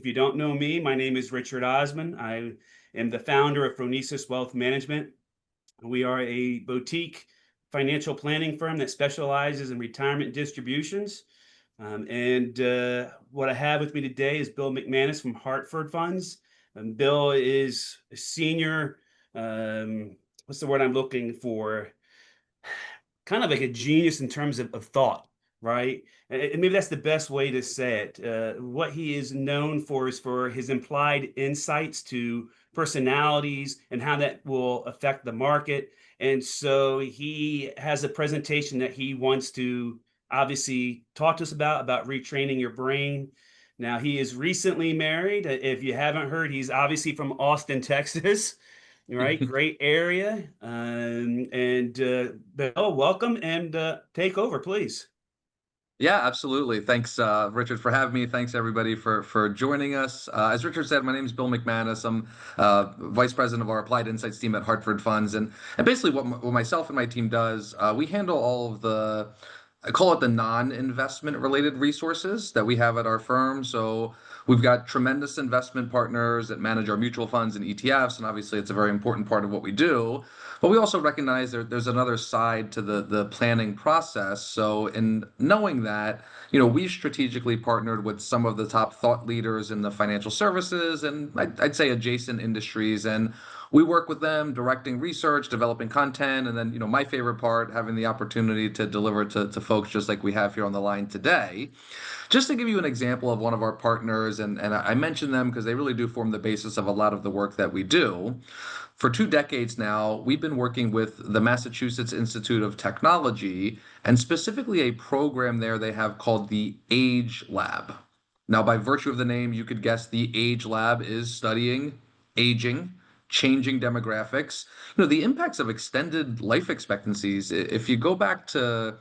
If you don't know me, my name is Richard Osman. I am the founder of Phronesis Wealth Management. We are a boutique financial planning firm that specializes in retirement distributions. And what I have with me today is Bill McManus from Hartford Funds. Bill is a senior, what's the word I'm looking for? Kind of like a genius in terms of thought, right? And maybe that's the best way to say it. What he is known for is for his implied insights to personalities and how that will affect the market. And so he has a presentation that he wants to obviously talk to us about retraining your brain. Now, he is recently married. If you haven't heard, he's obviously from Austin, Texas. Right, great area. And Bill, welcome and take over, please. Yeah, absolutely. Thanks, Richard, for having me. Thanks, everybody, for joining us. As Richard said, my name is Bill McManus. I'm Vice President of our Applied Insights team at Hartford Funds. And basically what myself and my team does, we handle all of the, I call it the non-investment related resources that we have at our firm. So we've got tremendous investment partners that manage our mutual funds and ETFs, and obviously it's a very important part of what we do. But we also recognize there's another side to the planning process. So in knowing that, we strategically partnered with some of the top thought leaders in the financial services and I'd say adjacent industries. And we work with them directing research, developing content, and then, my favorite part, having the opportunity to deliver to folks just like we have here on the line today. Just to give you an example of one of our partners, and I mention them because they really do form the basis of a lot of the work that we do. For 2 decades now, we've been working with the Massachusetts Institute of Technology, and specifically a program there they have called the Age Lab. Now, by virtue of the name, you could guess the Age Lab is studying aging, changing demographics, the impacts of extended life expectancies. If you go back to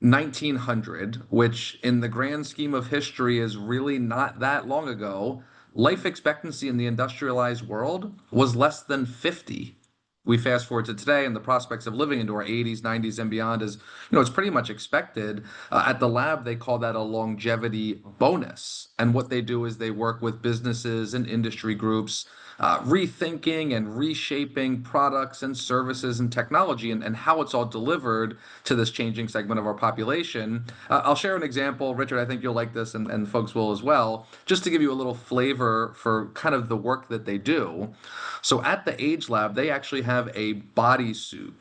1900, which in the grand scheme of history is really not that long ago, life expectancy in the industrialized world was less than 50. We fast forward to today, and the prospects of living into our 80s, 90s, and beyond is, it's pretty much expected. At the lab, they call that a longevity bonus. And what they do is they work with businesses and industry groups, rethinking and reshaping products and services and technology and how it's all delivered to this changing segment of our population. I'll share an example. Richard, I think you'll like this, and folks will as well, just to give you a little flavor for kind of the work that they do. So at the Age Lab, they actually have a bodysuit.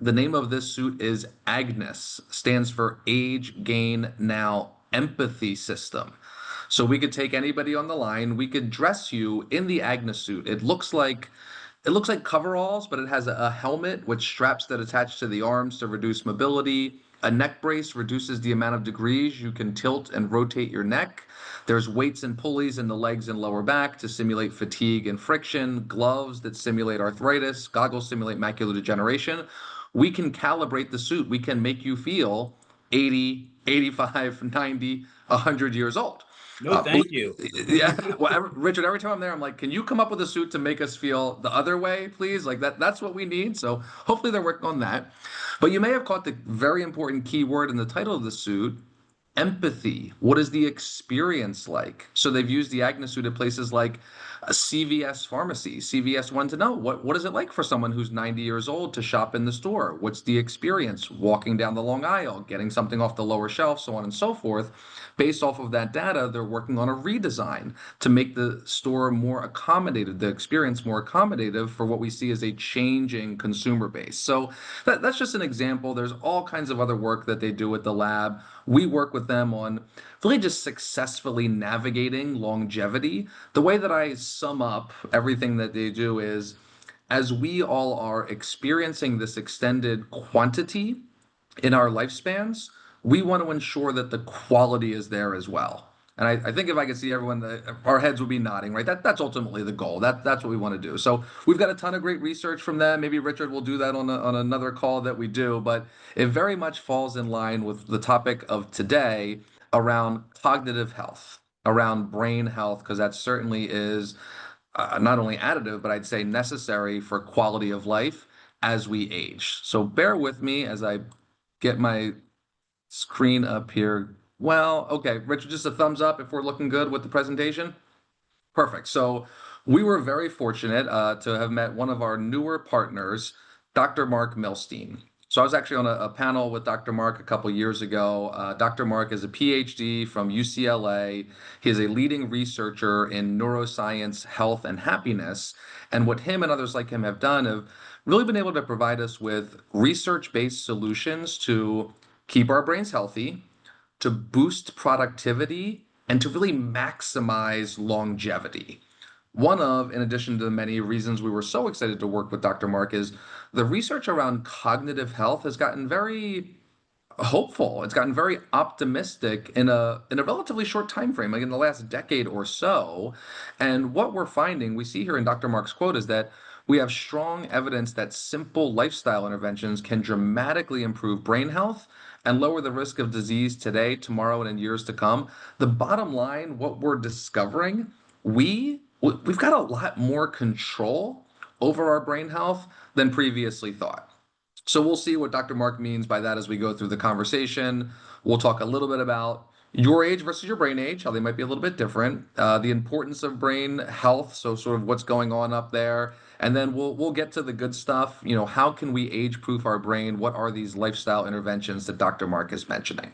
The name of this suit is Agnes, stands for Age Gain Now Empathy System. So we could take anybody on the line, we could dress you in the Agnes suit. It looks like coveralls, but it has a helmet with straps that attach to the arms to reduce mobility. A neck brace reduces the amount of degrees you can tilt and rotate your neck. There's weights and pulleys in the legs and lower back to simulate fatigue and friction, gloves that simulate arthritis, goggles simulate macular degeneration. We can calibrate the suit. We can make you feel 80, 85, 90, 100 years old. No, thank you. Yeah, well, Richard, every time I'm there, I'm like, can you come up with a suit to make us feel the other way, please? Like that's what we need. So hopefully they're working on that. But you may have caught the very important key word in the title of the suit, empathy. What is the experience like? So they've used the Agnes suit at places like a CVS pharmacy. CVS wanted to know what is it like for someone who's 90 years old to shop in the store? What's the experience walking down the long aisle, getting something off the lower shelf, so on and so forth. Based off of that data, they're working on a redesign to make the store more accommodated, the experience more accommodative for what we see as a changing consumer base. So that's just an example. There's all kinds of other work that they do at the lab. We work with them on really just successfully navigating longevity. The way that I sum up everything that they do is, as we all are experiencing this extended quantity in our lifespans, we want to ensure that the quality is there as well. And I think if I could see everyone, our heads would be nodding, right? That's ultimately the goal. That's what we want to do. So we've got a ton of great research from them. Maybe Richard will do that on another call that we do, but it very much falls in line with the topic of today around cognitive health, around brain health, because that certainly is not only additive, but I'd say necessary for quality of life as we age. So bear with me as I get my screen up here. Well, okay, Richard, just a thumbs up if we're looking good with the presentation. Perfect. So we were very fortunate to have met one of our newer partners, Dr. Mark Milstein. So I was actually on a panel with Dr. Mark a couple years ago. Dr. Mark is a PhD from UCLA. He is a leading researcher in neuroscience, health, and happiness. And what him and others like him have done have really been able to provide us with research-based solutions to keep our brains healthy, to boost productivity, and to really maximize longevity. One of, in addition to the many reasons we were so excited to work with Dr. Mark, is the research around cognitive health has gotten very hopeful. It's gotten very optimistic in a relatively short time frame, like in the last decade or so. And what we're finding, we see here in Dr. Mark's quote, is that we have strong evidence that simple lifestyle interventions can dramatically improve brain health and lower the risk of disease today, tomorrow, and in years to come. The bottom line, what we're discovering, we've got a lot more control over our brain health than previously thought. So we'll see what Dr. Mark means by that as we go through the conversation. We'll talk a little bit about your age versus your brain age, how they might be a little bit different, the importance of brain health, so sort of what's going on up there, and then we'll get to the good stuff. You know, how can we age-proof our brain? What are these lifestyle interventions that Dr. Mark is mentioning?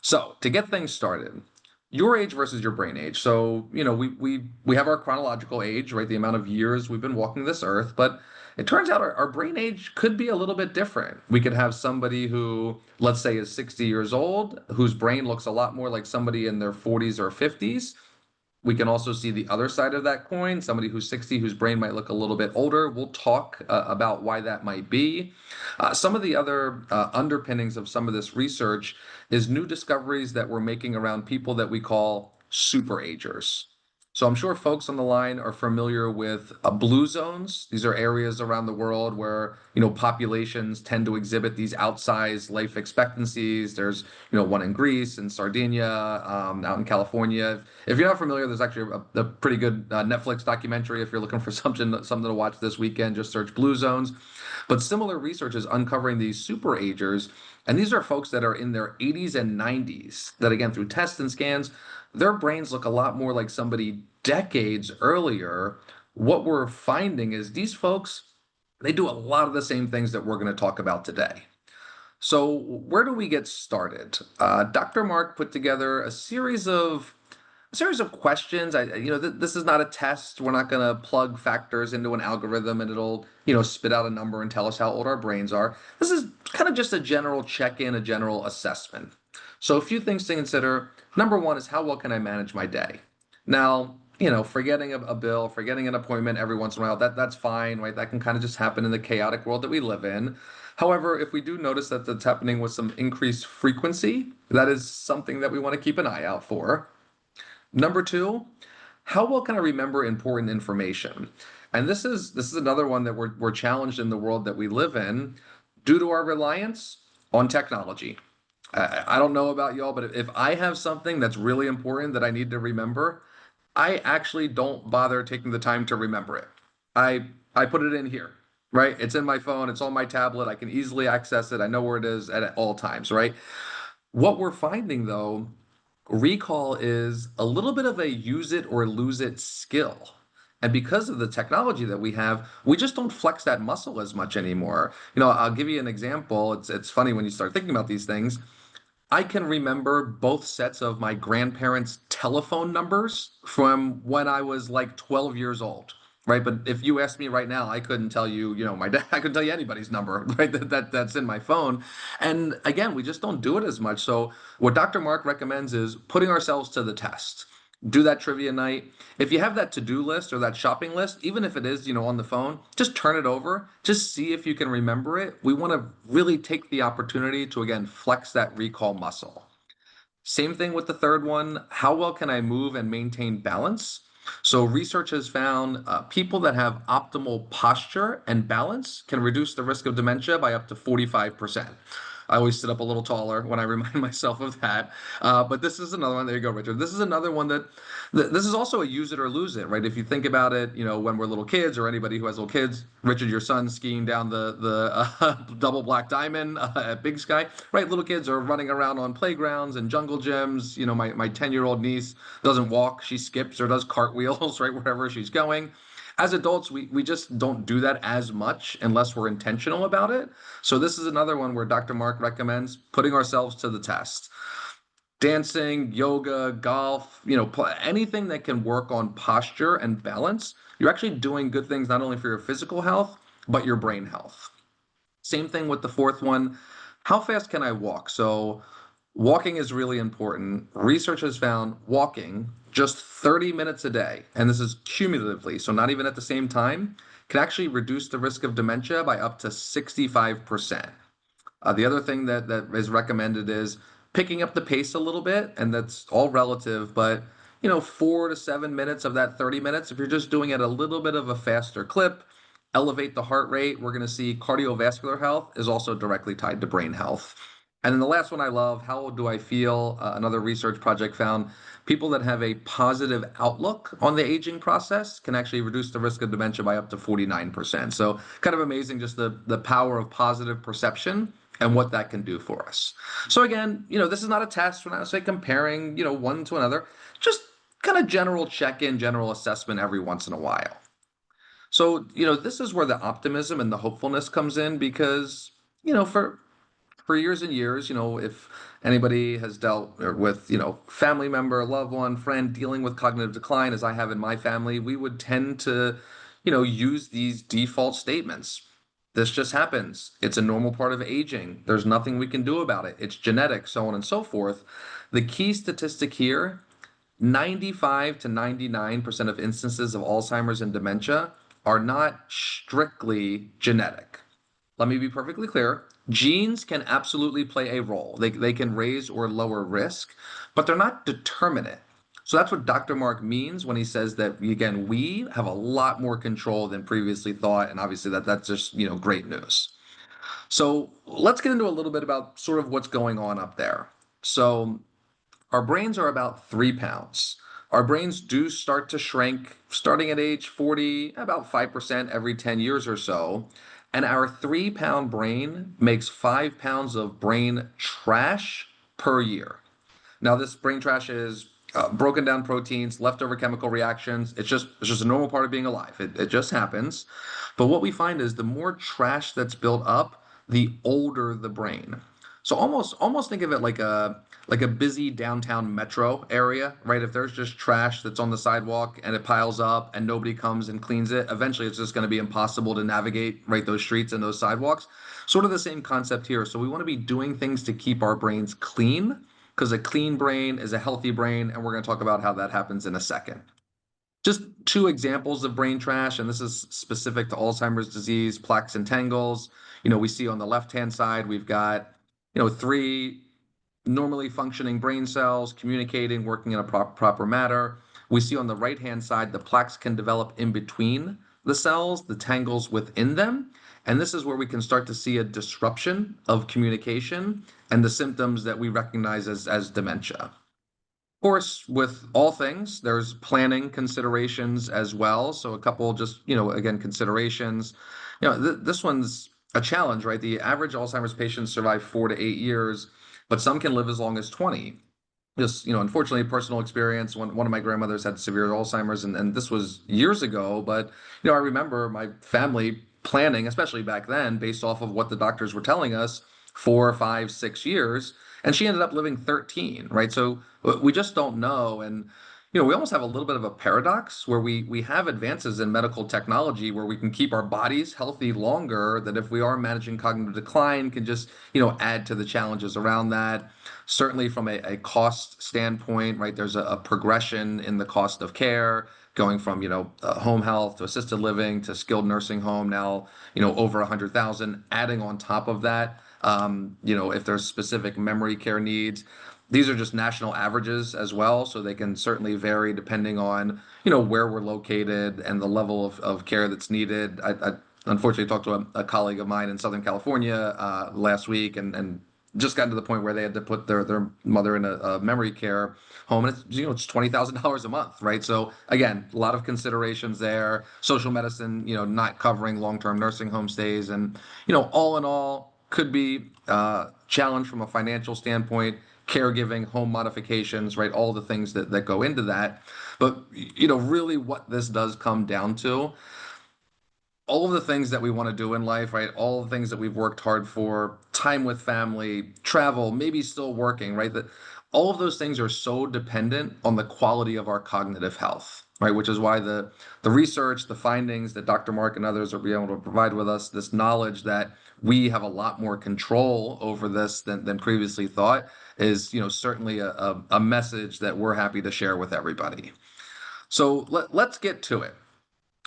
So to get things started, your age versus your brain age. So, you know, we have our chronological age, right? The amount of years we've been walking this earth, but it turns out our brain age could be a little bit different. We could have somebody who, let's say, is 60 years old, whose brain looks a lot more like somebody in their 40s or 50s. We can also see the other side of that coin, somebody who's 60, whose brain might look a little bit older. We'll talk about why that might be. Some of the other underpinnings of some of this research is new discoveries that we're making around people that we call super agers. So I'm sure folks on the line are familiar with blue zones. These are areas around the world where, you know, populations tend to exhibit these outsized life expectancies. There's, you know, one in Greece and Sardinia, out in California. If you're not familiar, there's actually a pretty good Netflix documentary. If you're looking for something to watch this weekend, just search blue zones. But similar research is uncovering these super agers, and these are folks that are in their 80s and 90s that, again, through tests and scans, their brains look a lot more like somebody decades earlier. What we're finding is these folks, they do a lot of the same things that we're going to talk about today. So where do we get started? Dr. Mark put together a series of questions. This is not a test. We're not going to plug factors into an algorithm and it'll, you know, spit out a number and tell us how old our brains are. This is kind of just a general check-in, a general assessment. So a few things to consider. Number one is, how well can I manage my day? Now, you know, forgetting a bill, forgetting an appointment every once in a while, that's fine, right? That can kind of just happen in the chaotic world that we live in. However, if we do notice that that's happening with some increased frequency, that is something that we want to keep an eye out for. Number two, how well can I remember important information? And this is another one that we're challenged in the world that we live in due to our reliance on technology. I don't know about y'all, but if I have something that's really important that I need to remember, I actually don't bother taking the time to remember it. I put it in here, right? It's in my phone, it's on my tablet, I can easily access it, I know where it is at all times, right? What we're finding though, recall is a little bit of a use it or lose it skill. And because of the technology that we have, we just don't flex that muscle as much anymore. You know, I'll give you an example. It's funny when you start thinking about these things. I can remember both sets of my grandparents' telephone numbers from when I was like 12 years old, right? But if you asked me right now, I couldn't tell you, you know, my dad, I couldn't tell you anybody's number, right? That's in my phone. And again, we just don't do it as much. So what Dr. Mark recommends is putting ourselves to the test. Do that trivia night. If you have that to-do list or that shopping list, even if it is, you know, on the phone, just turn it over. Just see if you can remember it. We want to really take the opportunity to, again, flex that recall muscle. Same thing with the third one. How well can I move and maintain balance? So research has found people that have optimal posture and balance can reduce the risk of dementia by up to 45%. I always sit up a little taller when I remind myself of that. But this is another one. There you go, Richard. This is another one this is also a use it or lose it, right? If you think about it, when we're little kids or anybody who has little kids, Richard, your son's skiing down the double black diamond at Big Sky, right? Little kids are running around on playgrounds and jungle gyms. My 10-year-old niece doesn't walk, she skips or does cartwheels, right, wherever she's going. As adults, we just don't do that as much unless we're intentional about it. So this is another one where Dr. Mark recommends putting ourselves to the test. Dancing, yoga, golf, anything that can work on posture and balance, you're actually doing good things not only for your physical health, but your brain health. Same thing with the fourth one. How fast can I walk? So, walking is really important. Research has found walking just 30 minutes a day, and this is cumulatively, so not even at the same time, can actually reduce the risk of dementia by up to 65%. The other thing that is recommended is picking up the pace a little bit, and that's all relative, but 4 to 7 minutes of that 30 minutes, if you're just doing it a little bit of a faster clip, elevate the heart rate, we're going to see cardiovascular health is also directly tied to brain health. And then the last one I love, how old do I feel? Another research project found people that have a positive outlook on the aging process can actually reduce the risk of dementia by up to 49%. So kind of amazing, just the power of positive perception and what that can do for us. So again, this is not a test. We're not say comparing, one to another, just kind of general check-in, general assessment every once in a while. So, this is where the optimism and the hopefulness comes in because, for years and years, if anybody has dealt with, family member, loved one, friend dealing with cognitive decline, as I have in my family, we would tend to, use these default statements. This just happens. It's a normal part of aging. There's nothing we can do about it. It's genetic, so on and so forth. The key statistic here, 95 to 99% of instances of Alzheimer's and dementia are not strictly genetic. Let me be perfectly clear. Genes can absolutely play a role. They can raise or lower risk, but they're not determinate. So that's what Dr. Mark means when he says that, again, we have a lot more control than previously thought. And obviously that's just, great news. So let's get into a little bit about sort of what's going on up there. So our brains are about 3 pounds. Our brains do start to shrink starting at age 40, about 5% every 10 years or so. And our 3 pound brain makes 5 pounds of brain trash per year. Now, this brain trash is broken down proteins, leftover chemical reactions. It's just a normal part of being alive. It just happens. But what we find is the more trash that's built up, the older the brain. So almost think of it like a busy downtown metro area, right? If there's just trash that's on the sidewalk and it piles up and nobody comes and cleans it, eventually it's just going to be impossible to navigate, right, those streets and those sidewalks. Sort of the same concept here. So we want to be doing things to keep our brains clean because a clean brain is a healthy brain, and we're going to talk about how that happens in a second. Just two examples of brain trash, and this is specific to Alzheimer's disease, plaques and tangles. We see on the left-hand side, we've got, three normally functioning brain cells communicating, working in a proper manner. We see on the right-hand side, the plaques can develop in between the cells, the tangles within them. And this is where we can start to see a disruption of communication and the symptoms that we recognize as dementia. Of course, with all things, there's planning considerations as well. So a couple just, again, considerations. This one's a challenge, right? The average Alzheimer's patient survive 4 to 8 years, but some can live as long as 20. Just, unfortunately, personal experience. One of my grandmothers had severe Alzheimer's, and this was years ago. But, I remember my family planning, especially back then, based off of what the doctors were telling us, 4, 5, 6 years. And she ended up living 13, right? So we just don't know. And, we almost have a little bit of a paradox where we have advances in medical technology where we can keep our bodies healthy longer, that if we are managing cognitive decline, can just, add to the challenges around that. Certainly from a cost standpoint, right, there's a progression in the cost of care going from, home health to assisted living to skilled nursing home now, over 100,000, adding on top of that, if there's specific memory care needs. These are just national averages as well, so they can certainly vary depending on, where we're located and the level of care that's needed. I unfortunately talked to a colleague of mine in Southern California last week, and just gotten to the point where they had to put their mother in a memory care home, and it's $20,000 a month, right? So again, a lot of considerations there. Social medicine, not covering long-term nursing home stays, and all in all, could be challenge from a financial standpoint, caregiving, home modifications, right? All the things that go into that. But really what this does come down to, all of the things that we want to do in life, right? All the things that we've worked hard for, time with family, travel, maybe still working, right? That all of those things are so dependent on the quality of our cognitive health, right? Which is why the research, the findings that Dr. Mark and others are being able to provide with us, this knowledge that we have a lot more control over this than previously thought, is certainly a message that we're happy to share with everybody. So let's get to it.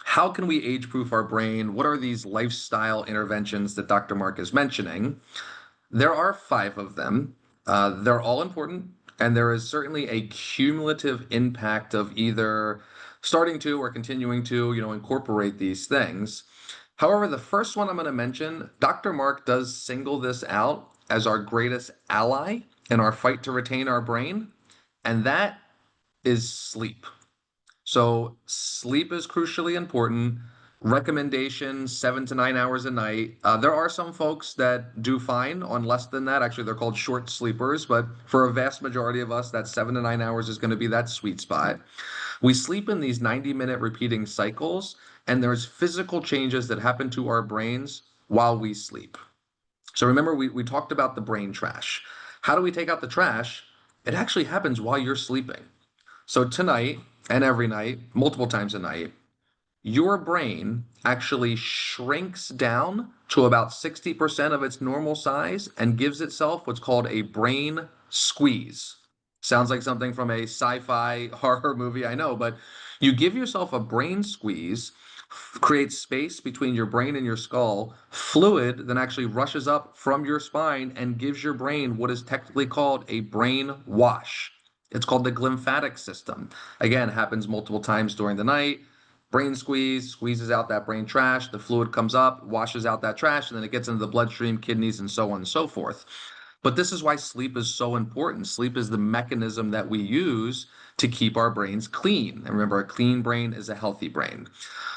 How can we age-proof our brain? What are these lifestyle interventions that Dr. Mark is mentioning? There are 5 of them. They're all important, and there is certainly a cumulative impact of either starting to or continuing to, incorporate these things. However, the first one I'm going to mention, Dr. Mark does single this out as our greatest ally in our fight to retain our brain, and that is sleep. So sleep is crucially important. Recommendation 7 to 9 hours a night. There are some folks that do fine on less than that. Actually, they're called short sleepers, but for a vast majority of us, that 7 to 9 hours is going to be that sweet spot. We sleep in these 90-minute repeating cycles, and there's physical changes that happen to our brains while we sleep. So remember, we talked about the brain trash. How do we take out the trash? It actually happens while you're sleeping. So tonight and every night, multiple times a night, your brain actually shrinks down to about 60% of its normal size and gives itself what's called a brain squeeze. Sounds like something from a sci-fi horror movie, I know, but you give yourself a brain squeeze, creates space between your brain and your skull, fluid then actually rushes up from your spine and gives your brain what is technically called a brain wash. It's called the glymphatic system. Again, happens multiple times during the night. Brain squeeze, squeezes out that brain trash, the fluid comes up, washes out that trash, and then it gets into the bloodstream, kidneys, and so on and so forth. But this is why sleep is so important. Sleep is the mechanism that we use to keep our brains clean. And remember, a clean brain is a healthy brain.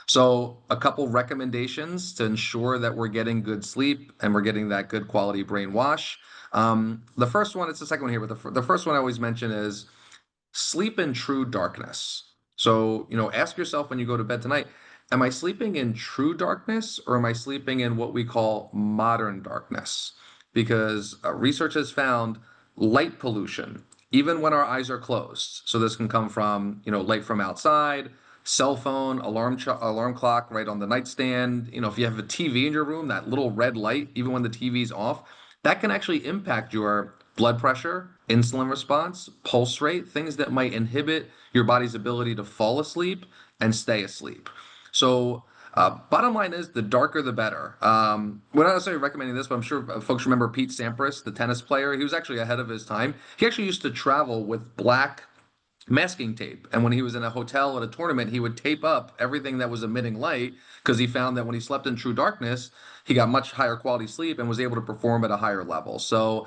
So a couple recommendations to ensure that we're getting good sleep and we're getting that good quality brain wash. The first one, it's the second one here, but the first one I always mention is sleep in true darkness. So, ask yourself when you go to bed tonight, am I sleeping in true darkness or am I sleeping in what we call modern darkness? Because research has found light pollution, even when our eyes are closed. So this can come from, light from outside, cell phone, alarm clock right on the nightstand. If you have a TV in your room, that little red light, even when the TV's off, that can actually impact your blood pressure, insulin response, pulse rate, things that might inhibit your body's ability to fall asleep and stay asleep. So bottom line is the darker the better. We're not necessarily recommending this, but I'm sure folks remember Pete Sampras, the tennis player. He was actually ahead of his time. He actually used to travel with black masking tape. And when he was in a hotel at a tournament, he would tape up everything that was emitting light because he found that when he slept in true darkness, he got much higher quality sleep and was able to perform at a higher level. So,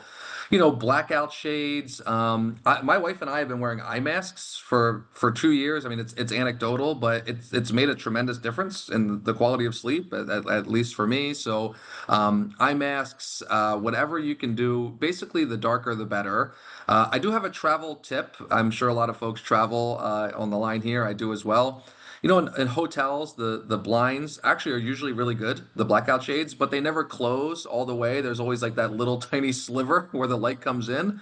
blackout shades. My wife and I have been wearing eye masks for 2 years. I mean, it's anecdotal, but it's made a tremendous difference in the quality of sleep, at least for me. So, eye masks, whatever you can do, basically the darker the better. I do have a travel tip. I'm sure a lot of folks travel on the line here. I do as well. In hotels, the blinds actually are usually really good, the blackout shades, but they never close all the way. There's always like that little tiny sliver where the light comes in.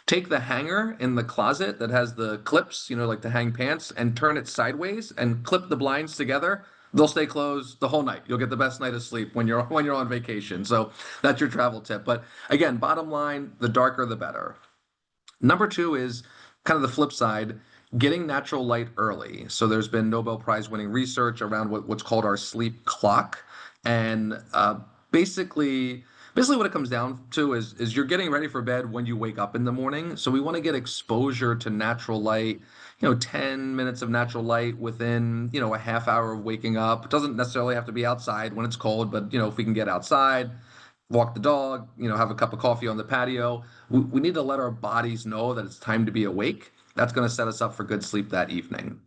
Take the hanger in the closet that has the clips, like to hang pants, and turn it sideways and clip the blinds together. They'll stay closed the whole night. You'll get the best night of sleep when you're on vacation. So that's your travel tip. But again, bottom line, the darker the better. Number 2 is kind of the flip side, getting natural light early. So there's been Nobel Prize winning research around what's called our sleep clock. And basically what it comes down to is you're getting ready for bed when you wake up in the morning. So we want to get exposure to natural light, 10 minutes of natural light within, a half hour of waking up. It doesn't necessarily have to be outside when it's cold, but if we can get outside, walk the dog, have a cup of coffee on the patio. We need to let our bodies know that it's time to be awake. That's going to set us up for good sleep that evening.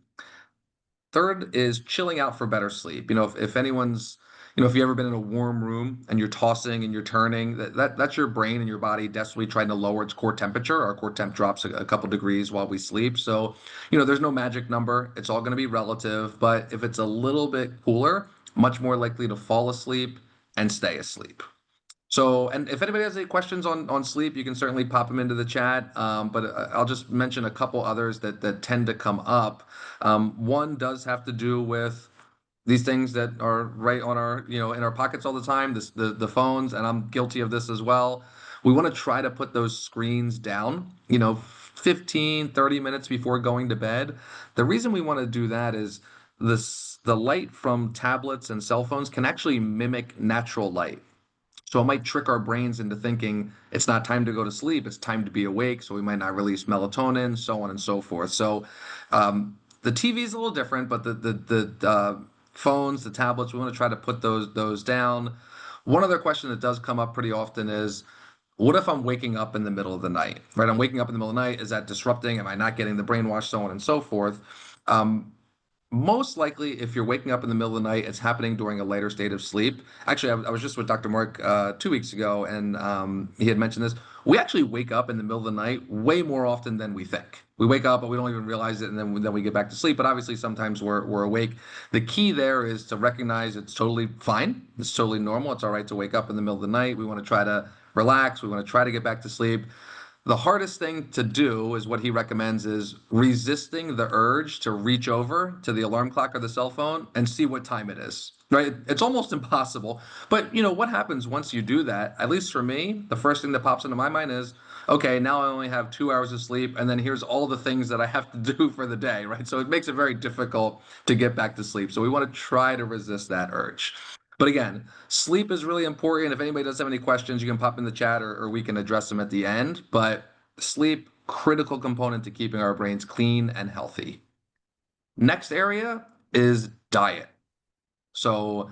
Third is chilling out for better sleep. If anyone's, if you've ever been in a warm room and you're tossing and you're turning, that's your brain and your body desperately trying to lower its core temperature. Our core temp drops a couple degrees while we sleep. So, there's no magic number. It's all going to be relative. But if it's a little bit cooler, much more likely to fall asleep and stay asleep. So, and if anybody has any questions on sleep, you can certainly pop them into the chat. But I'll just mention a couple others that tend to come up. One does have to do with these things that are right on our, in our pockets all the time, the phones, and I'm guilty of this as well. We want to try to put those screens down, 15, 30 minutes before going to bed. The reason we want to do that is the light from tablets and cell phones can actually mimic natural light. So it might trick our brains into thinking it's not time to go to sleep, it's time to be awake. So we might not release melatonin, so on and so forth. So the TV is a little different, but the phones, the tablets, we want to try to put those down. One other question that does come up pretty often is, what if I'm waking up in the middle of the night, right? I'm waking up in the middle of the night. Is that disrupting? Am I not getting the brainwash, so on and so forth? Most likely, if you're waking up in the middle of the night, it's happening during a lighter state of sleep. Actually, I was just with Dr. Mark 2 weeks ago, and he had mentioned this. We actually wake up in the middle of the night way more often than we think. We wake up, but we don't even realize it, and then we get back to sleep. But obviously, sometimes we're awake. The key there is to recognize it's totally fine. It's totally normal. It's all right to wake up in the middle of the night. We want to try to relax. We want to try to get back to sleep. The hardest thing to do is what he recommends is resisting the urge to reach over to the alarm clock or the cell phone and see what time it is. Right? It's almost impossible. But what happens once you do that? At least for me, the first thing that pops into my mind is, okay, now I only have 2 hours of sleep, and then here's all the things that I have to do for the day, right? So it makes it very difficult to get back to sleep. So we want to try to resist that urge. But again, sleep is really important. If anybody does have any questions, you can pop in the chat or we can address them at the end. But sleep, critical component to keeping our brains clean and healthy. Next area is diet. So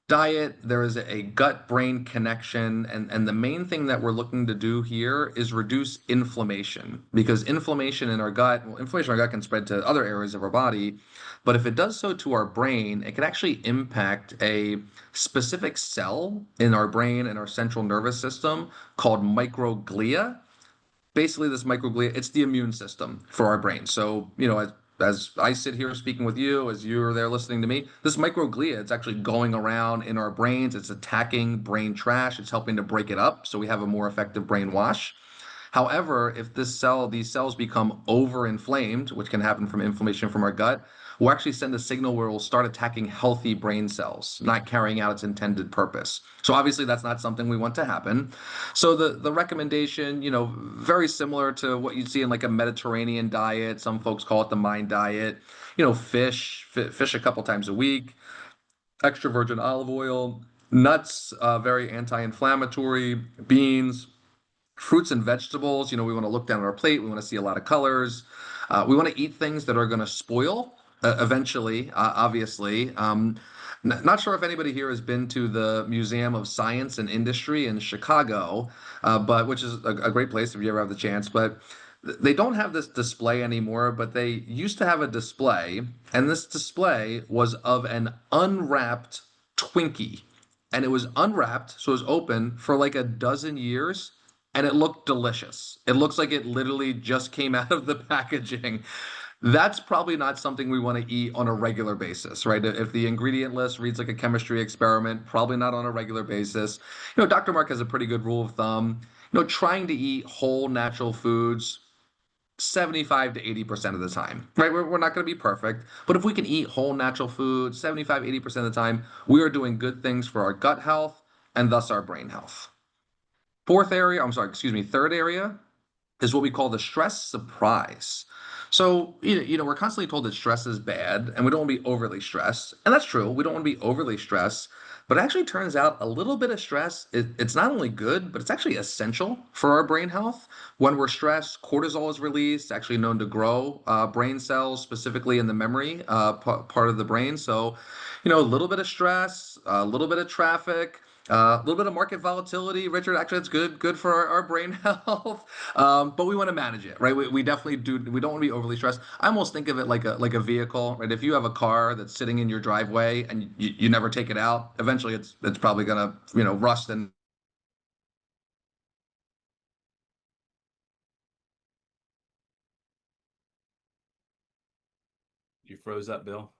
diet, there is a gut-brain connection, and the main thing that we're looking to do here is reduce inflammation, because inflammation in our gut, well, inflammation in our gut can spread to other areas of our body, but if it does so to our brain, it can actually impact a specific cell in our brain and our central nervous system called microglia. Basically, this microglia, it's the immune system for our brain. So, as I sit here speaking with you, as you're there listening to me, this microglia, it's actually going around in our brains. It's attacking brain trash. It's helping to break it up so we have a more effective brain wash. However, if these cells become overinflamed, which can happen from inflammation from our gut, we'll actually send a signal where we'll start attacking healthy brain cells, not carrying out its intended purpose. So obviously that's not something we want to happen. So the recommendation, very similar to what you'd see in like a Mediterranean diet. Some folks call it the mind diet. Fish a couple times a week, extra virgin olive oil, nuts, very anti-inflammatory, beans, fruits and vegetables. We want to look down at our plate. We want to see a lot of colors. We want to eat things that are going to spoil eventually, obviously. Not sure if anybody here has been to the Museum of Science and Industry in Chicago, but which is a great place if you ever have the chance. But they don't have this display anymore, but they used to have a display, and this display was of an unwrapped Twinkie. And it was unwrapped, so it was open for like a dozen years, and it looked delicious. It looks like it literally just came out of the packaging. That's probably not something we want to eat on a regular basis, right? If the ingredient list reads like a chemistry experiment, probably not on a regular basis. Dr. Mark has a pretty good rule of thumb. Trying to eat whole natural foods 75 to 80% of the time, right? We're not going to be perfect, but if we can eat whole natural food 75, 80% of the time, we are doing good things for our gut health and thus our brain health. Third area is what we call the stress surprise. So, we're constantly told that stress is bad and we don't want to be overly stressed. And that's true. We don't want to be overly stressed, but it actually turns out a little bit of stress, it's not only good, but it's actually essential for our brain health. When we're stressed, cortisol is released, actually known to grow brain cells, specifically in the memory part of the brain. So, a little bit of stress, a little bit of traffic, A little bit of market volatility, Richard. Actually, it's good for our brain health. But we want to manage it, right? We definitely do. We don't want to be overly stressed. I almost think of it like a vehicle, right? If you have a car that's sitting in your driveway and you never take it out, eventually it's probably gonna rust and You froze up, Bill.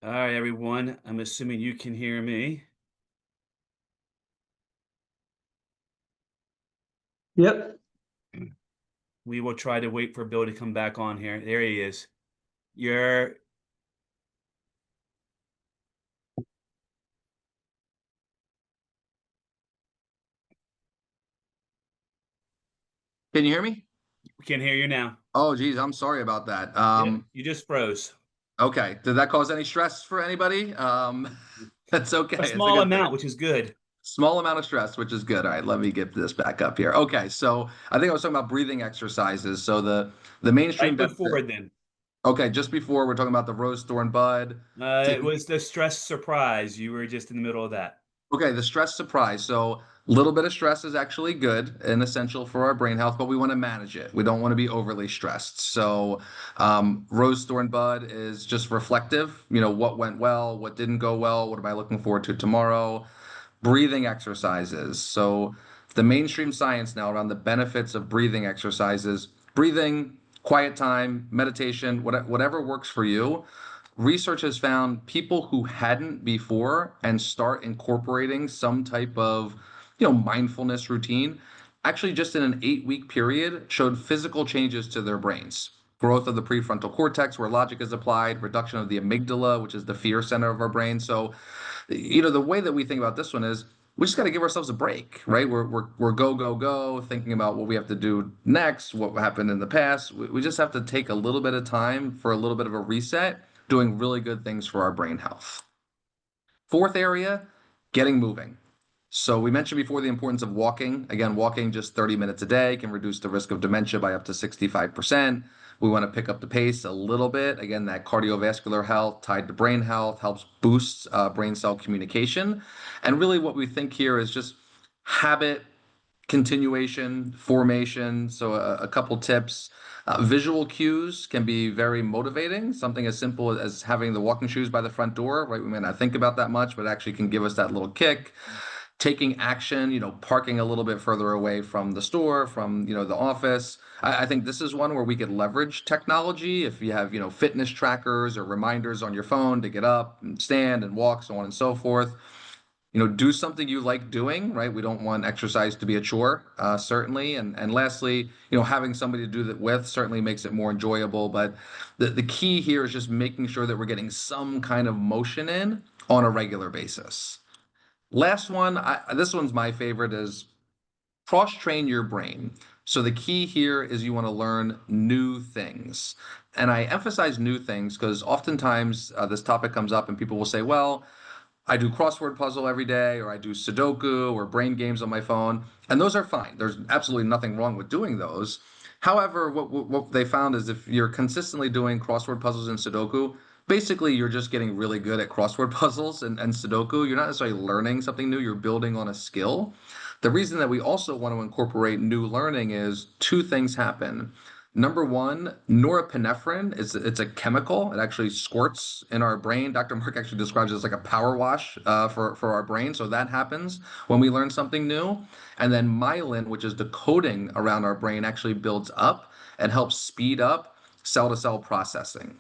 All right, everyone. I'm assuming you can hear me. Yep. We will try to wait for Bill to come back on here. There he is. You're Can you hear me? We can hear you now. Oh, geez, I'm sorry about that. Yep, you just froze. Okay. Did that cause any stress for anybody? That's okay. A It's a small good thing. amount, which is good. Small amount of stress, which is good. All right, let me get this back up here. Okay, so I think I was talking about breathing exercises. So the mainstream Right benefit. before then. Okay, just before we're talking about the rose thorn bud. It was the stress surprise. You were just in the middle of that. Okay, the stress surprise. So a little bit of stress is actually good and essential for our brain health, but we want to manage it. We don't want to be overly stressed. So rose thorn bud is just reflective. What went well, what didn't go well, what am I looking forward to tomorrow? Breathing exercises. So the mainstream science now around the benefits of breathing exercises, breathing, quiet time, meditation, whatever works for you. Research has found people who hadn't before and start incorporating some type of, mindfulness routine, actually just in an 8-week period showed physical changes to their brains. Growth of the prefrontal cortex, where logic is applied, reduction of the amygdala, which is the fear center of our brain. So, the way that we think about this one is we just got to give ourselves a break, right? We're go, go, go, thinking about what we have to do next, what happened in the past. We just have to take a little bit of time for a little bit of a reset, doing really good things for our brain health. Fourth area, getting moving. So we mentioned before the importance of walking. Again, walking just 30 minutes a day can reduce the risk of dementia by up to 65%. We want to pick up the pace a little bit. Again, that cardiovascular health tied to brain health helps boost brain cell communication. And really what we think here is just habit continuation, formation. So a couple tips. Visual cues can be very motivating. Something as simple as having the walking shoes by the front door, right? We may not think about that much, but actually can give us that little kick. Taking action, parking a little bit further away from the store, from, the office. I think this is one where we could leverage technology. If you have, fitness trackers or reminders on your phone to get up and stand and walk, so on and so forth. Do something you like doing, right? We don't want exercise to be a chore, certainly. And lastly, having somebody to do that with certainly makes it more enjoyable. But the key here is just making sure that we're getting some kind of motion in on a regular basis. Last one, this one's my favorite, is cross-train your brain. So the key here is you want to learn new things. And I emphasize new things because oftentimes this topic comes up and people will say, well, I do crossword puzzle every day, or I do Sudoku or brain games on my phone, and those are fine. There's absolutely nothing wrong with doing those. However, what they found is if you're consistently doing crossword puzzles and Sudoku, basically you're just getting really good at crossword puzzles and Sudoku. You're not necessarily learning something new, you're building on a skill. The reason that we also want to incorporate new learning is two things happen. Number one, norepinephrine it's a chemical. It actually squirts in our brain. Dr. Mark actually describes it as like a power wash for our brain. So that happens when we learn something new. And then myelin, which is the coating around our brain, actually builds up and helps speed up cell-to-cell processing.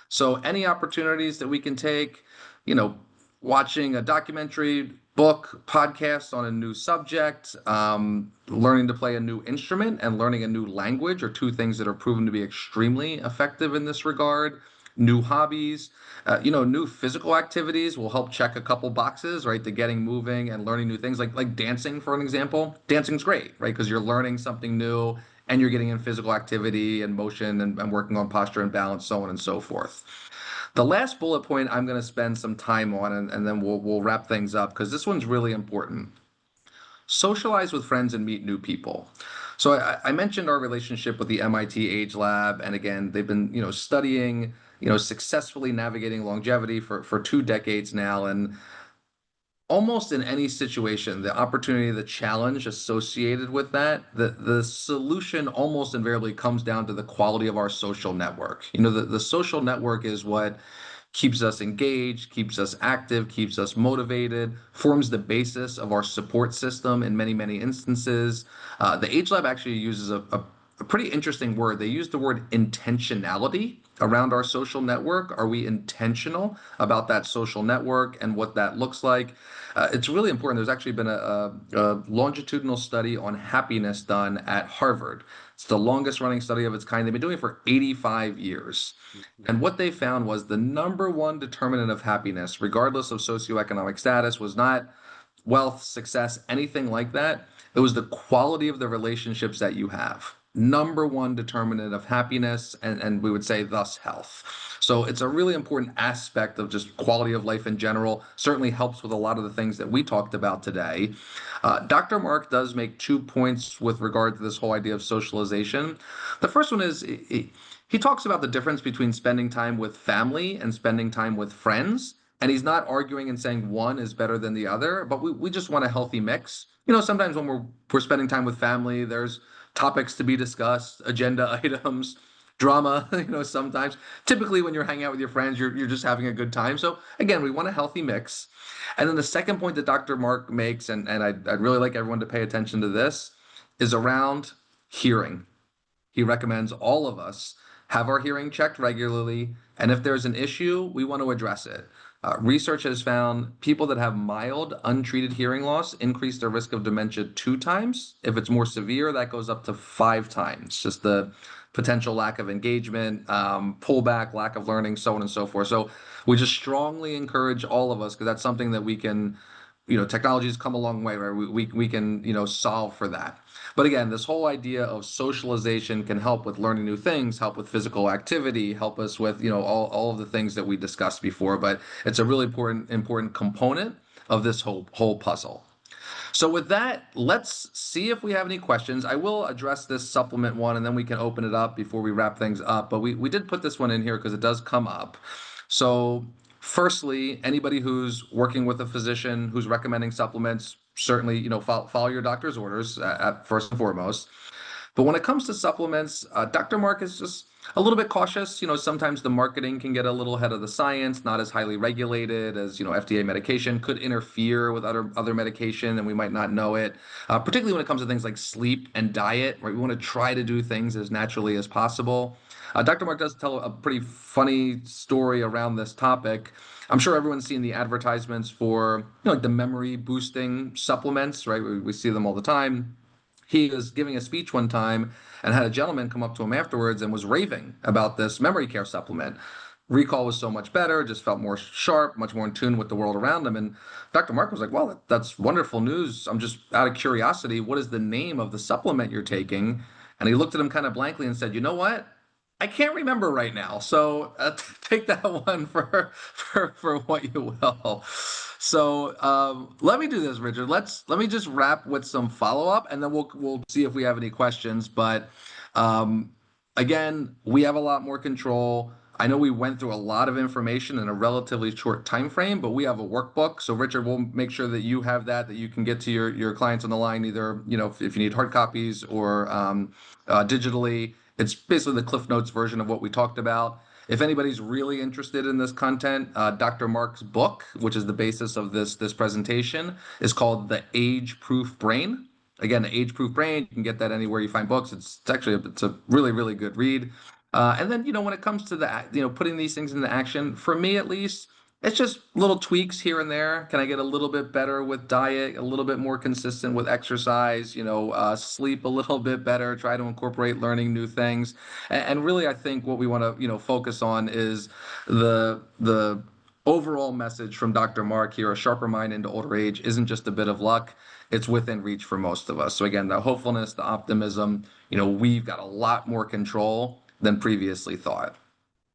So any opportunities that we can take, you know, watching a documentary, book, podcast on a new subject, learning to play a new instrument, and learning a new language are two things that are proven to be extremely effective in this regard. New hobbies, new physical activities will help check a couple boxes, right? The getting moving and learning new things, like dancing, for an example. Dancing's great, right? Because you're learning something new. and you're getting in physical activity and motion and working on posture and balance, so on and so forth. The last bullet point I'm going to spend some time on, and then we'll wrap things up because this one's really important. Socialize with friends and meet new people. So I mentioned our relationship with the MIT Age Lab, and again, they've been studying successfully navigating longevity for 2 decades now, and almost in any situation, the opportunity, the challenge associated with that, the solution almost invariably comes down to the quality of our social network. The social network is what keeps us engaged, keeps us active, keeps us motivated, forms the basis of our support system in many, many instances. The Age Lab actually uses a pretty interesting word. They use the word intentionality around our social network. Are we intentional about that social network and what that looks like? It's really important. There's actually been a longitudinal study on happiness done at Harvard. It's the longest running study of its kind. They've been doing it for 85 years. And what they found was the number one determinant of happiness, regardless of socioeconomic status, was not wealth, success, anything like that. It was the quality of the relationships that you have. Number one determinant of happiness, and we would say thus health. So it's a really important aspect of just quality of life in general. Certainly helps with a lot of the things that we talked about today. Dr. Mark does make 2 points with regard to this whole idea of socialization. The first one is he talks about the difference between spending time with family and spending time with friends. And he's not arguing and saying one is better than the other, but we just want a healthy mix. Sometimes when we're spending time with family, there's topics to be discussed, agenda items, drama, sometimes. Typically when you're hanging out with your friends, you're just having a good time. So again, we want a healthy mix. And then the second point that Dr. Mark makes, and I'd really like everyone to pay attention to this, is around hearing. He recommends all of us have our hearing checked regularly, and if there's an issue, we want to address it. Research has found people that have mild, untreated hearing loss increase their risk of dementia 2 times. If it's more severe, that goes up to 5 times. Just the potential lack of engagement, pullback, lack of learning, so on and so forth. So we just strongly encourage all of us, because that's something that we can, technology has come a long way, right? We can, solve for that. But again, this whole idea of socialization can help with learning new things, help with physical activity, help us with, all of the things that we discussed before. But it's a really important component of this whole puzzle. So with that, let's see if we have any questions. I will address this supplement one, and then we can open it up before we wrap things up. But we did put this one in here because it does come up. So firstly, anybody who's working with a physician who's recommending supplements, certainly, follow your doctor's orders at first and foremost. But when it comes to supplements, Dr. Mark is just a little bit cautious. Sometimes the marketing can get a little ahead of the science, not as highly regulated as, FDA medication, could interfere with other medication, and we might not know it. Particularly when it comes to things like sleep and diet, right? We want to try to do things as naturally as possible. Dr. Mark does tell a pretty funny story around this topic. I'm sure everyone's seen the advertisements for, like the memory boosting supplements, right? We see them all the time. He was giving a speech one time and had a gentleman come up to him afterwards and was raving about this memory care supplement. Recall was so much better, just felt more sharp, much more in tune with the world around him. And Dr. Mark was like, well, that's wonderful news. I'm just out of curiosity, what is the name of the supplement you're taking? And he looked at him kind of blankly and said, you know what? I can't remember right now. So take that one for what you will. So let me do this, Richard. Let me just wrap with some follow-up, and then we'll see if we have any questions. But again, we have a lot more control. I know we went through a lot of information in a relatively short time frame, but we have a workbook. So Richard, we'll make sure that you have that you can get to your clients on the line, either if you need hard copies or digitally. It's basically the Cliff Notes version of what we talked about. If anybody's really interested in this content, Dr. Mark's book, which is the basis of this presentation, is called The Age-Proof Brain. Again, The Age-Proof Brain, you can get that anywhere you find books. It's a really, really good read. And then, when it comes to putting these things into action, for me at least, it's just little tweaks here and there. Can I get a little bit better with diet, a little bit more consistent with exercise, sleep a little bit better, try to incorporate learning new things. And really, I think what we want to, focus on is the overall message from Dr. Mark here: a sharper mind into older age isn't just a bit of luck. it's within reach for most of us. So again, the hopefulness, the optimism, we've got a lot more control than previously thought.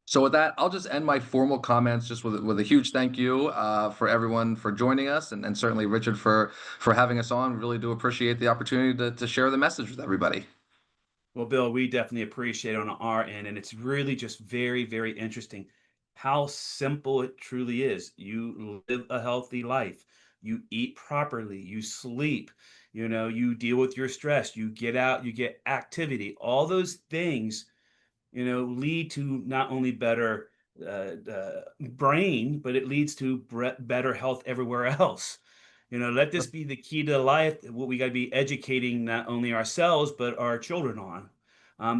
So with that, I'll just end my formal comments just with a huge thank you for everyone for joining us, and certainly Richard for having us on. Really do appreciate the opportunity to share the message with everybody. Well, Bill, we definitely appreciate it on our end, and it's really just very, very interesting how simple it truly is. You live a healthy life, you eat properly, you sleep, you deal with your stress, you get out, you get activity. All those things, lead to not only better brain, but it leads to better health everywhere else. Let this be the key to life, what we got to be educating not only ourselves, but our children on.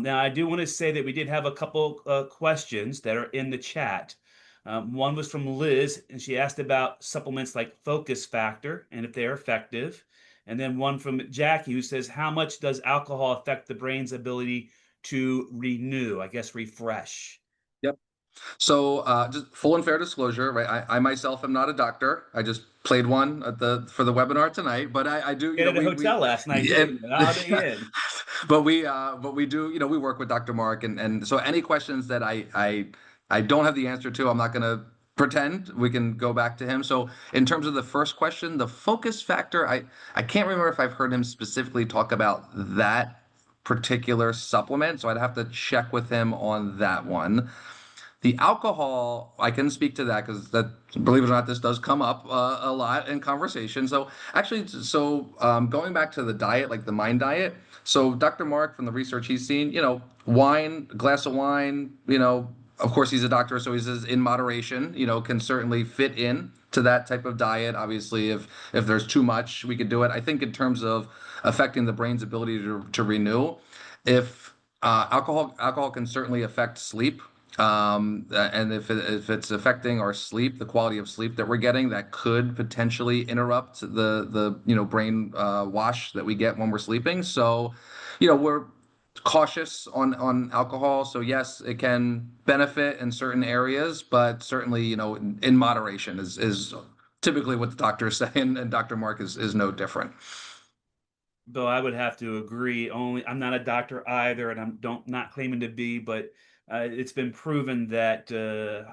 Now, I do want to say that we did have a couple questions that are in the chat. One was from Liz, and she asked about supplements like Focus Factor and if they're effective. And then one from Jackie, who says, how much does alcohol affect the brain's ability to renew, I guess, refresh? Yep. So, just full and fair disclosure, right? I myself am not a doctor. I just played one for the webinar tonight, but I do, Get at a we hotel last night, yeah, didn't you? Holiday Inn. but we do, we work with Dr. Mark, and so any questions that I don't have the answer to, I'm not going to pretend. We can go back to him. So, in terms of the first question, the focus factor, I can't remember if I've heard him specifically talk about that particular supplement, so I'd have to check with him on that one. The alcohol, I can speak to that because that, believe it or not, this does come up a lot in conversation. So actually, going back to the diet, like the Mind diet. So Dr. Mark, from the research he's seen, wine, glass of wine, of course he's a doctor, so he says in moderation, can certainly fit in to that type of diet. Obviously, if there's too much, we could do it. I think in terms of affecting the brain's ability to renew, if alcohol can certainly affect sleep. And if it's affecting our sleep, the quality of sleep that we're getting, that could potentially interrupt the brain wash that we get when we're sleeping. So, we're cautious on alcohol. So yes, it can benefit in certain areas, but certainly, in moderation is typically what the doctors say, and Dr. Mark is no different. Though I would have to agree. Only I'm not a doctor either, and I'm don't not claiming to be, but it's been proven that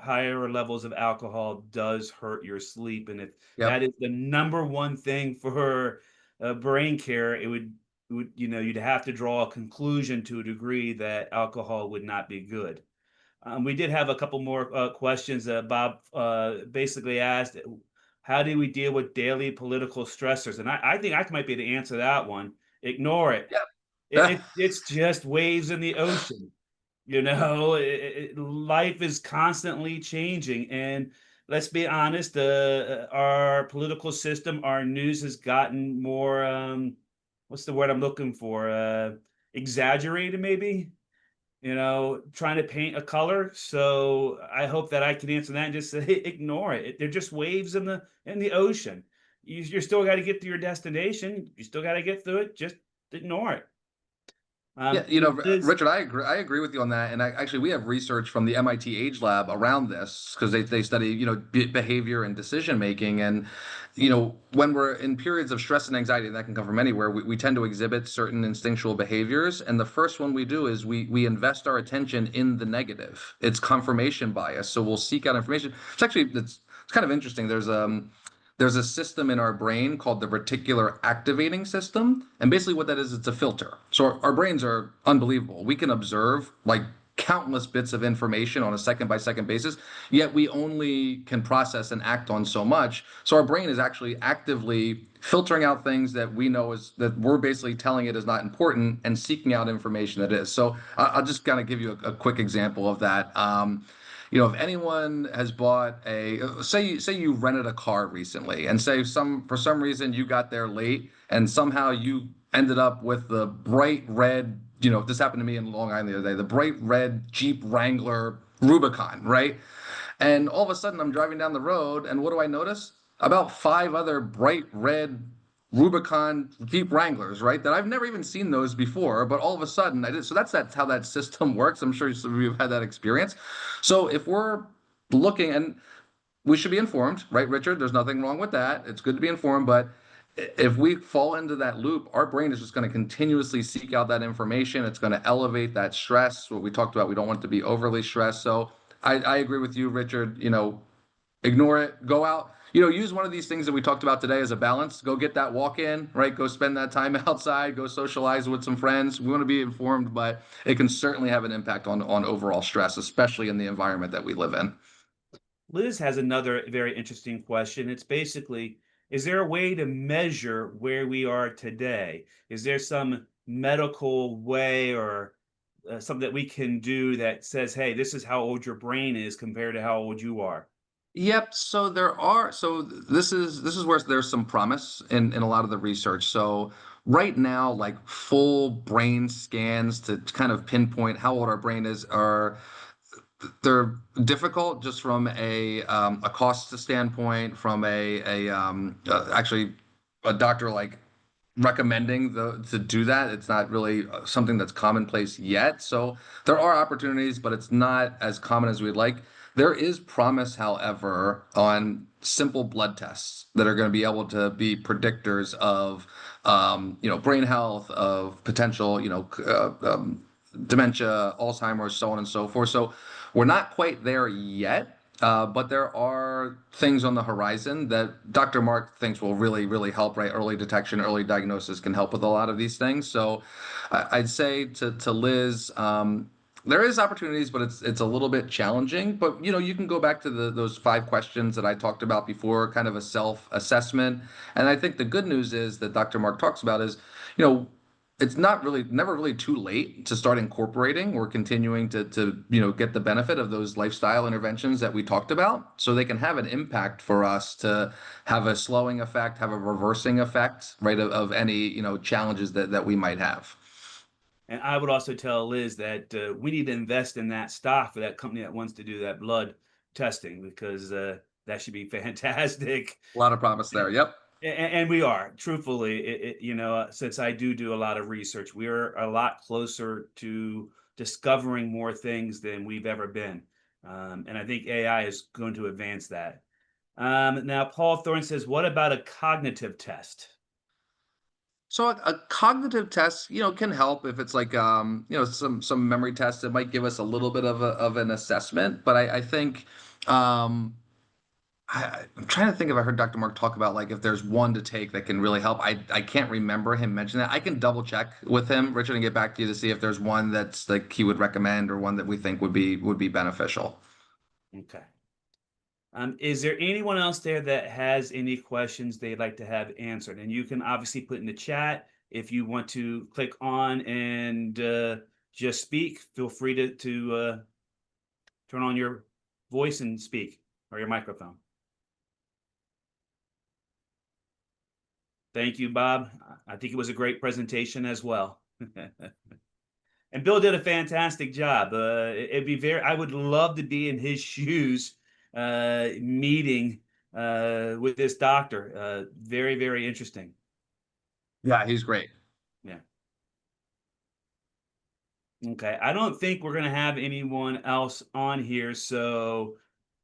higher levels of alcohol does hurt your sleep, and if that Yep. is the number one thing for brain care, you'd have to draw a conclusion to a degree that alcohol would not be good. We did have a couple more questions. Bob basically asked, how do we deal with daily political stressors? And I think I might be able to answer that one. Ignore it. Yep. It's just waves in the ocean. Life is constantly changing. And let's be honest, our political system, our news has gotten more, what's the word I'm looking for? Exaggerated, maybe? Trying to paint a color. So I hope that I can answer that and just say, ignore it. They're just waves in the ocean. You're still got to get to your destination. You still got to get through it. Just ignore it. Yeah, Liz, Richard, I agree. I agree with you on that. And actually, we have research from the MIT Age Lab around this because they study, behavior and decision making. And, when we're in periods of stress and anxiety, and that can come from anywhere, we tend to exhibit certain instinctual behaviors. And the first one we do is we invest our attention in the negative. It's confirmation bias. So we'll seek out information. It's kind of interesting. There's a system in our brain called the reticular activating system. And basically, what that is, it's a filter. So our brains are unbelievable. We can observe like countless bits of information on a second by second basis, yet we only can process and act on so much. So our brain is actually actively filtering out things that we know is that we're basically telling it is not important and seeking out information that is. So I'll just kind of give you a quick example of that. If anyone has bought say you rented a car recently, and say for some reason you got there late, and somehow you ended up with the bright red, this happened to me in Long Island the other day, the bright red Jeep Wrangler Rubicon, right? And all of a sudden I'm driving down the road, and what do I notice? About five other bright red Rubicon Jeep Wranglers, right? That I've never even seen those before, but all of a sudden I did. So that's how that system works. I'm sure some of you have had that experience. So if we're looking, and we should be informed, right, Richard? There's nothing wrong with that. It's good to be informed, but if we fall into that loop, our brain is just going to continuously seek out that information. It's going to elevate that stress. What we talked about, we don't want it to be overly stressed. So I agree with you, Richard. Ignore it, go out, use one of these things that we talked about today as a balance. Go get that walk in, right? Go spend that time outside, go socialize with some friends. We want to be informed, but it can certainly have an impact on overall stress, especially in the environment that we live in. Liz has another very interesting question. It's basically, is there a way to measure where we are today? Is there some medical way or something that we can do that says, hey, this is how old your brain is compared to how old you are? Yep. So this is where there's some promise in a lot of the research. So right now, like full brain scans to kind of pinpoint how old our brain is are they're difficult just from a cost standpoint, from actually a doctor like recommending to do that. It's not really something that's commonplace yet. So there are opportunities, but it's not as common as we'd like. There is promise, however, on simple blood tests that are going to be able to be predictors of, brain health, of potential, dementia, Alzheimer's, so on and so forth. So we're not quite there yet. But there are things on the horizon that Dr. Mark thinks will really, really help, right? Early detection, early diagnosis can help with a lot of these things. So I'd say to Liz, there is opportunities, but it's a little bit challenging. But you can go back to those 5 questions that I talked about before, kind of a self-assessment. And I think the good news is that Dr. Mark talks about is, you know, it's never really too late to start incorporating or continuing to get the benefit of those lifestyle interventions that we talked about, so they can have an impact for us to have a slowing effect, have a reversing effect, right, of any challenges that we might have. And I would also tell Liz that we need to invest in that stock for that company that wants to do that blood testing because that should be fantastic. A lot of promise there. Yep. And we are, truthfully, since I do a lot of research, we're a lot closer to discovering more things than we've ever been. And I think AI is going to advance that. Now, Paul Thorne says, what about a cognitive test? So a cognitive test, can help if it's like some memory tests. It might give us a little bit of an assessment, but I think I'm trying to think if I heard Dr. Mark talk about like if there's one to take that can really help. I can't remember him mentioning that. I can double check with him, Richard, and get back to you to see if there's one that's like he would recommend or one that we think would be beneficial. Okay. Is there anyone else there that has any questions they'd like to have answered? And you can obviously put in the chat if you want to click on and just speak. Feel free to turn on your voice and speak, or your microphone. Thank you, Bob. I think it was a great presentation as well. And Bill did a fantastic job. I would love to be in his shoes meeting with this doctor. Very, very interesting. Yeah, he's great. Yeah. Okay. I don't think we're going to have anyone else on here. So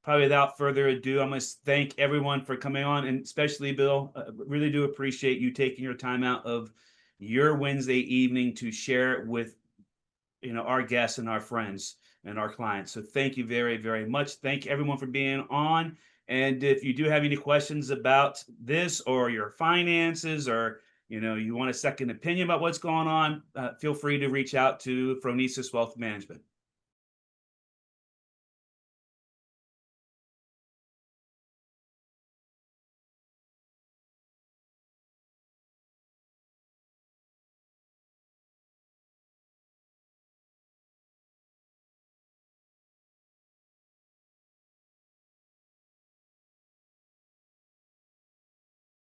probably without further ado, I must thank everyone for coming on, and especially Bill. Really do appreciate you taking your time out of your Wednesday evening to share it with our guests and our friends and our clients. So thank you very, very much. Thank everyone for being on. And if you do have any questions about this or your finances, or you want a second opinion about what's going on, feel free to reach out to Phronesis Wealth Management.